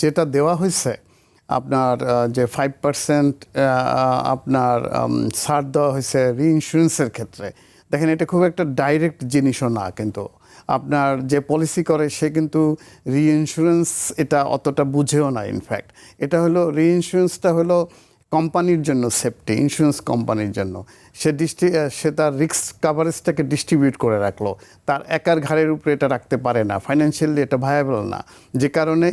যেটা দেওয়া হয়েছে আপনার যে 5% আপনার ছাড় দেওয়া হয়েছে রিইন্স্যুরেন্সের ক্ষেত্রে, দেখেন এটা খুব একটা ডাইরেক্ট জিনিসও না, কিন্তু আপনার যে পলিসি করে সে কিন্তু রিইন্স্যুরেন্স এটা অতটা বুঝেও না। ইনফ্যাক্ট এটা হলো রিইন্স্যুরেন্সটা হলো কোম্পানির জন্য সেফটি, ইন্স্যুরেন্স কোম্পানির জন্য। সে তার রিস্ক কাভারেজটাকে ডিস্ট্রিবিউট করে রাখলো, তার একার ঘাড়ের উপরে এটা রাখতে পারে না, ফাইন্যান্সিয়ালি এটা ভায়াবল না। যে কারণে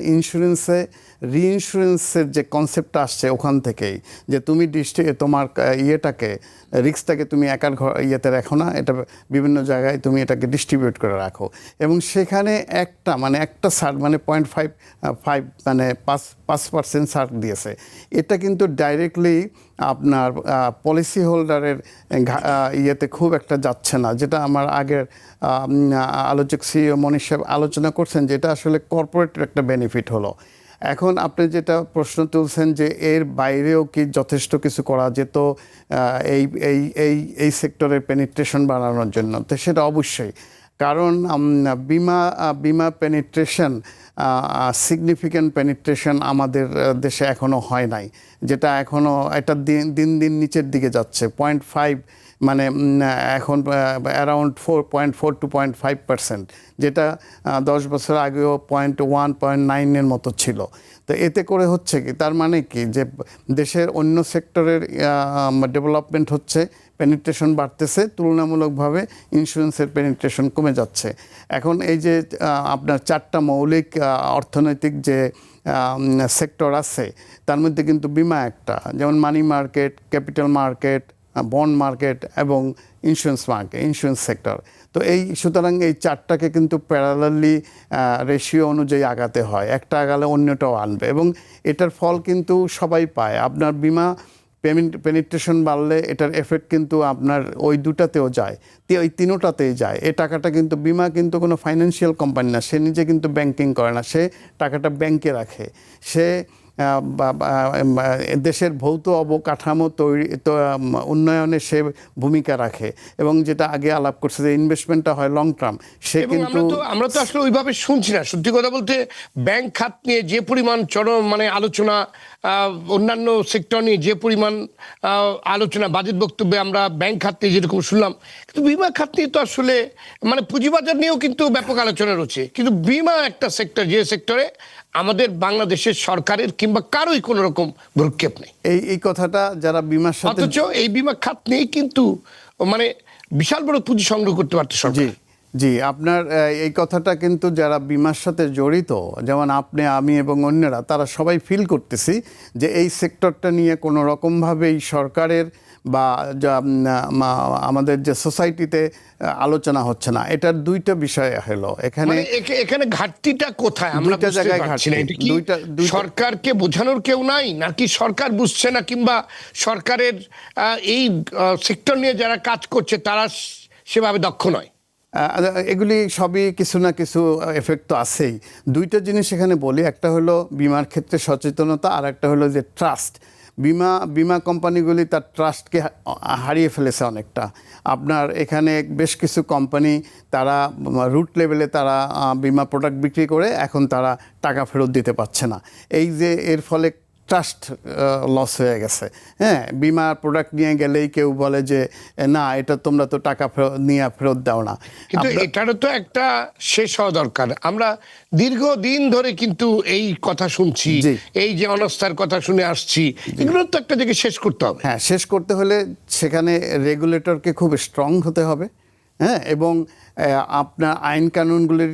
রিইন্স্যুরেন্সের যে কনসেপ্টটা আসছে ওখান থেকেই, যে তুমি তোমার ইয়েটাকে রিস্কটাকে তুমি একার ইয়েতে রাখো না, এটা বিভিন্ন জায়গায় তুমি এটাকে ডিস্ট্রিবিউট করে রাখো। এবং সেখানে একটা ছাড় মানে 0.5 মানে 5% ছাড় দিয়েছে। এটা কিন্তু ডাইরেক্টলি আপনার পলিসি হোল্ডারের ইয়েতে খুব একটা যাচ্ছে না, যেটা আমার আগের আলোচক সিইও মনীষ সাহেব আলোচনা করছেন, যেটা আসলে কর্পোরেটের একটা বেনিফিট হলো। এখন আপনি যেটা প্রশ্ন তুলছেন যে এর বাইরেও কি যথেষ্ট কিছু করা যেত এই এই এই এই সেক্টরের পেনিট্রেশন বাড়ানোর জন্য, তো সেটা অবশ্যই। কারণ বিমা পেনিট্রেশন সিগনিফিক্যান্ট পেনিট্রেশন আমাদের দেশে এখনও হয় নাই, যেটা এখনও এটা দিন দিন নিচের দিকে যাচ্ছে। 0.5 মানে এখন অ্যারাউন্ড 4.4 to 0.5%, যেটা 10 বছর আগেও 0.1 0.9 মতো ছিল। তো এতে করে হচ্ছে কি, তার মানে কি যে দেশের অন্য সেক্টরের ডেভেলপমেন্ট হচ্ছে, পেনিট্রেশন বাড়তেছে, তুলনামূলকভাবে ইন্স্যুরেন্সের পেনিট্রেশন কমে যাচ্ছে। এখন এই যে আপনার 4টা মৌলিক অর্থনৈতিক যে সেক্টর আছে, তার মধ্যে কিন্তু বিমা একটা, যেমন money market, capital market, bond market এবং ইন্স্যুরেন্স সেক্টর। তো সুতরাং এই 4টাকে কিন্তু প্যারালালি রেশিও অনুযায়ী আগাতে হয়, একটা আগালে অন্যটাও আনবে, এবং এটার ফল কিন্তু সবাই পায়। আপনার বিমা পেনিট্রেশন বাড়লে এটার এফেক্ট কিন্তু আপনার ওই দুটাতেও যায়, ওই তিনোটাতেই যায়। এই টাকাটা কিন্তু বিমা কিন্তু কোনো ফাইন্যান্সিয়াল কোম্পানি না, সে নিজে কিন্তু ব্যাংকিং করে না, সে টাকাটা ব্যাংকে রাখে, সে দেশের ভৌত অবকাঠামো উন্নয়নে সে ভূমিকা রাখে, এবং যেটা আগে আলাপ করছে যে ইনভেস্টমেন্টটা হয় লং টার্ম। সে কিন্তু আমরা তো আসলে ওইভাবে শুনছি না, সত্যি কথা বলতে। ব্যাংক খাত নিয়ে যে পরিমাণ মানে আলোচনা, অন্যান্য সেক্টর নিয়ে যে পরিমাণ আলোচনা, বাজেট বক্তব্যে আমরা ব্যাংক খাত নিয়ে যেরকম শুনলাম, কিন্তু বিমা খাত নিয়ে তো আসলে মানে পুঁজিবাজার নিয়েও কিন্তু ব্যাপক আলোচনা রয়েছে। কিন্তু বিমা একটা সেক্টর, যে সেক্টরে আমাদের বাংলাদেশের সরকারের কিংবা কারোই কোনো রকম ভ্রুক্ষেপ নেই। এই কথাটা যারা বিমার সাথে, অথচ এই বিমা খাত নিয়ে কিন্তু মানে বিশাল বড় পুঁজি সংগ্রহ করতে পারতো সরকার। জি, আপনার এই কথাটা কিন্তু যারা বিমার সাথে জড়িত, যেমন আপনি, আমি এবং অন্যরা, তারা সবাই ফিল করতেছি যে এই সেক্টরটা নিয়ে কোনো রকমভাবেই সরকারের বা আমাদের যে সোসাইটিতে আলোচনা হচ্ছে না। এটার দুইটা বিষয় হলো এখানে ঘাটতিটা কোথায়, আমরা দুইটা জায়গায় ঘাটতি। সরকারকে বোঝানোর কেউ নাই, নাকি সরকার বুঝছে না, কিংবা সরকারের এই সেক্টর নিয়ে যারা কাজ করছে তারা সেভাবে দক্ষ নয়? এগুলি সবই কিছু না কিছু এফেক্ট তো আছেই। দুইটা জিনিস এখানে বলি, একটা হলো বিমার ক্ষেত্রে সচেতনতা, আর একটা হলো যে ট্রাস্ট। বিমা কোম্পানিগুলি তার ট্রাস্টকে হারিয়ে ফেলেছে অনেকটা। আপনার এখানে বেশ কিছু কোম্পানি তারা রুট লেভেলে তারা বিমা প্রোডাক্ট বিক্রি করে এখন তারা টাকা ফেরত দিতে পারছে না। এই যে এর ফলে ট্রাস্ট লস হয়ে গেছে। হ্যাঁ, বিমার প্রোডাক্ট নিয়ে গেলেই কেউ বলে যে না, এটা তোমরা তো টাকা ফেরত দাও না। কিন্তু এটারও তো একটা শেষ হওয়া দরকার। আমরা দীর্ঘদিন ধরে কিন্তু এই কথা শুনছি, এই যে অনাস্থার কথা শুনে আসছি, এগুলো তো একটা দিকে শেষ করতে হবে। হ্যাঁ, শেষ করতে হলে সেখানে রেগুলেটরকে খুব স্ট্রং হতে হবে। হ্যাঁ, এবং আপনার আইন কানুনগুলির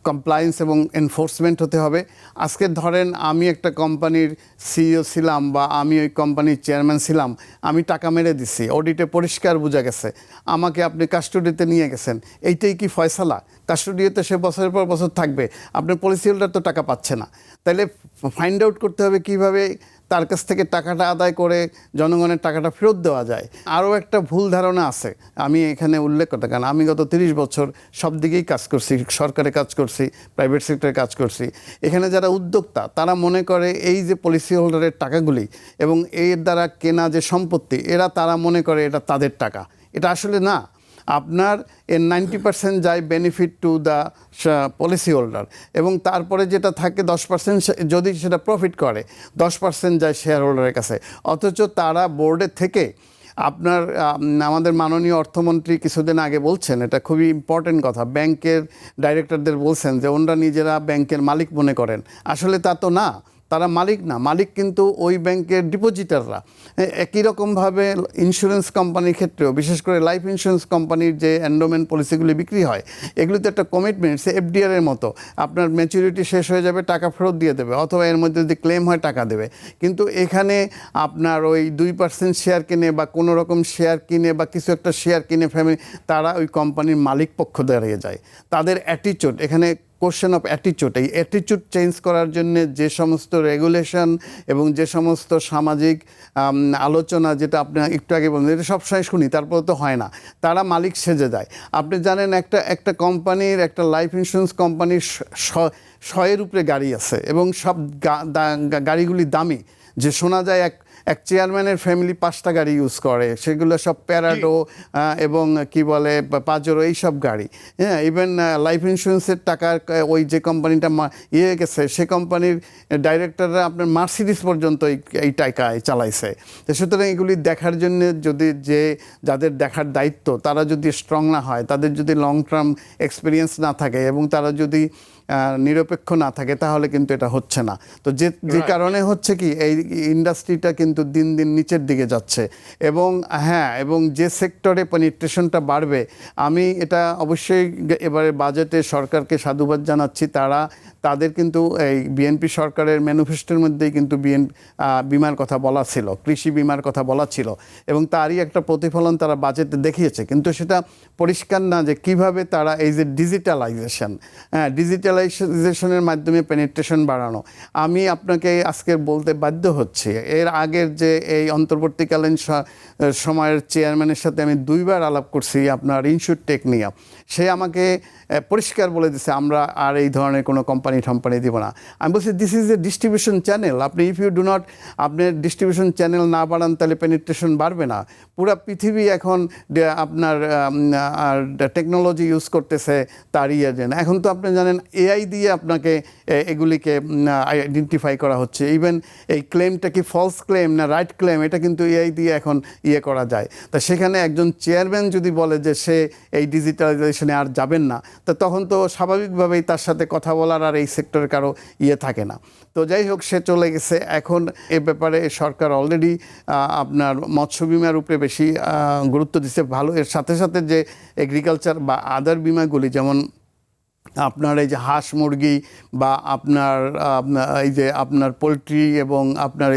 কমপ্লায়েন্স এবং এনফোর্সমেন্ট হতে হবে। আজকে ধরেন আমি একটা কোম্পানির সিইও ছিলাম, বা আমি ওই কোম্পানির চেয়ারম্যান ছিলাম, আমি টাকা মেরে দিছি, অডিটে পরিষ্কার বোঝা গেছে, আমাকে আপনি কাস্টডিতে নিয়ে গেছেন, এইটাই কি ফয়সালা? কাস্টডিতে সে বছরের পর বছর থাকবে, আপনার পলিসি হোল্ডার তো টাকা পাচ্ছে না। তাইলে ফাইন্ড আউট করতে হবে কীভাবে তার কাছ থেকে টাকাটা আদায় করে জনগণের টাকাটা ফেরত দেওয়া যায়। আরও একটা ভুল ধারণা আছে, আমি এখানে উল্লেখ করতে, কারণ আমি গত 30 বছর সব দিকেই কাজ করছি, সরকারে কাজ করছি, প্রাইভেট সেক্টরে কাজ করছি। এখানে যারা উদ্যোক্তা তারা মনে করে এই যে পলিসি হোল্ডারের টাকাগুলি এবং এর দ্বারা কেনা যে সম্পত্তি, তারা মনে করে এটা তাদের টাকা। এটা আসলে না। আপনার এর 90% যায় benefit to the policy holder, এবং তারপরে যেটা থাকে 10% যদি সেটা প্রফিট করে 10% যায় শেয়ার হোল্ডারের কাছে। অথচ তারা বোর্ডের থেকে আপনার আমাদের মাননীয় অর্থমন্ত্রী কিছুদিন আগে বলছেন, এটা খুবই ইম্পর্টেন্ট কথা, ব্যাংকের ডাইরেক্টরদের বলছেন যে ওনারা নিজেরা ব্যাংকের মালিক মনে করেন। আসলে তা তো না, তারা মালিক না, মালিক কিন্তু ওই ব্যাংকের ডিপোজিটাররা। একই রকমভাবে ইন্স্যুরেন্স কোম্পানির ক্ষেত্রেও, বিশেষ করে লাইফ ইন্স্যুরেন্স কোম্পানির যে এন্ডোমেন্ট পলিসিগুলি বিক্রি হয়, এগুলিতে একটা কমিটমেন্ট, সে এফডিআর এর মতো, আপনার ম্যাচুরিটি শেষ হয়ে যাবে, টাকা ফেরত দিয়ে দেবে, অথবা এর মধ্যে যদি ক্লেম হয় টাকা দেবে। কিন্তু এখানে আপনার ওই 2% শেয়ার কিনে বা কোনো রকম শেয়ার কিনে বা কিছু একটা শেয়ার কিনে ফ্যামিলি, তারা ওই কোম্পানির মালিক পক্ষ দাঁড়িয়ে যায়। তাদের অ্যাটিচিউড, এখানে কোশ্চেন অফ অ্যাটিচিউড, এই অ্যাটিচিউড চেঞ্জ করার জন্য যে সমস্ত রেগুলেশন এবং যে সমস্ত সামাজিক আলোচনা, যেটা আপনি একটু আগে বললেন, এটা সবসময় শুনি, তারপরে তো হয় না, তারা মালিক সেজে যায়। আপনি জানেন একটা কোম্পানির, একটা লাইফ ইন্স্যুরেন্স কোম্পানির 100-এর উপরে গাড়ি আছে, এবং সব গাড়িগুলি দামি, যে শোনা যায় এক চেয়ারম্যানের ফ্যামিলি 5টা গাড়ি ইউজ করে, সেগুলো সব প্যারাডো এবং কি বলে পাজেরো, এইসব গাড়ি। হ্যাঁ, ইভেন লাইফ ইন্স্যুরেন্সের টাকার ওই যে কোম্পানিটা গেছে, সে কোম্পানির ডাইরেক্টররা আপনার মার্সিডিস পর্যন্ত এই টাকায় চালাইছে। তো সুতরাং এগুলি দেখার জন্য যদি যাদের দেখার দায়িত্ব, তারা যদি স্ট্রং না হয়, তাদের যদি লং টার্ম এক্সপিরিয়েন্স না থাকে, এবং তারা যদি নিরপেক্ষ না থাকে, তাহলে কিন্তু এটা হচ্ছে না। তো যে কারণে হচ্ছে কি, এই ইন্ডাস্ট্রিটা কিন্তু দিন দিন নিচের দিকে যাচ্ছে। এবং হ্যাঁ, এবং যে সেক্টরে পেনিট্রেশনটা বাড়বে, আমি এটা অবশ্যই এবারে বাজেটে সরকারকে সাধুবাদ জানাচ্ছি। তাদের কিন্তু এই বিএনপি সরকারের ম্যানিফেস্টোর মধ্যেই কিন্তু বিমার কথা বলা ছিল, কৃষি বিমার কথা বলা ছিল, এবং তারই একটা প্রতিফলন তারা বাজেটে দেখিয়েছে। কিন্তু সেটা পরিষ্কার না যে কিভাবে তারা এই যে ডিজিটালাইজেশনের মাধ্যমে পেনিট্রেশন বাড়ানো। আমি আপনাকে আজকে বলতে বাধ্য হচ্ছি, এর আগের যে এই অন্তর্বর্তীকালীন সময়ের চেয়ারম্যানের সাথে আমি 2বার আলাপ করছি আপনার ইনস্যুরটেক নিয়ে। সে আমাকে পরিষ্কার বলে দিচ্ছে, আমরা আর এই ধরনের কোনো কোম্পানি দিব না। আমি বলছি, this is a distribution channel, আপনি ইফ ইউ ডু নট, আপনি ডিস্ট্রিবিউশন চ্যানেল না বাড়ান, তাহলে পেনিট্রেশন বাড়বে না। পুরা পৃথিবী এখন আপনার টেকনোলজি ইউজ করতেছে তার জন্য। এখন তো আপনি জানেন এআই দিয়ে আপনাকে এগুলিকে আইডেন্টিফাই করা হচ্ছে। ইভেন এই ক্লেমটা কি ফলস ক্লেম না রাইট ক্লেম, এটা কিন্তু এআই দিয়ে এখন করা যায়। তা সেখানে একজন চেয়ারম্যান যদি বলে যে সে এই ডিজিটালাইজেশনে আর যাবেন না, তা তখন তো স্বাভাবিকভাবেই তার সাথে কথা বলার আর এই সেক্টরে কারো থাকে না। তো যাই হোক, সে চলে গেছে। এখন এ ব্যাপারে সরকার অলরেডি আপনার মৎস্য বিমার উপরে বেশি গুরুত্ব দিচ্ছে। ভালো, এর সাথে সাথে যে এগ্রিকালচার বা আদার বিমাগুলি, যেমন আপনার এই যে হাঁস মুরগি বা এই যে আপনার পোলট্রি, এবং আপনার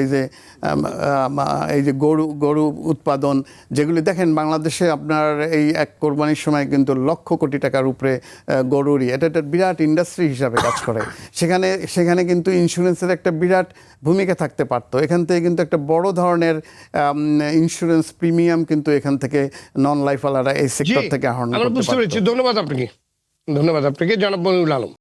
এই যে গরু উৎপাদন, যেগুলি দেখেন বাংলাদেশে আপনার এই এক কোরবানির সময় কিন্তু লক্ষ কোটি টাকার উপরে গরুরই, এটা একটা বিরাট ইন্ডাস্ট্রি হিসাবে কাজ করে। সেখানে কিন্তু ইন্স্যুরেন্সের একটা বিরাট ভূমিকা থাকতে পারতো। এখান থেকে কিন্তু একটা বড় ধরনের ইন্স্যুরেন্স প্রিমিয়াম কিন্তু এখান থেকে নন লাইফওয়ালারা এই সেক্টর থেকে আহরণ করতে পারতো। ধন্যবাদ আপনাকে, জনাব মনিরুল আলম।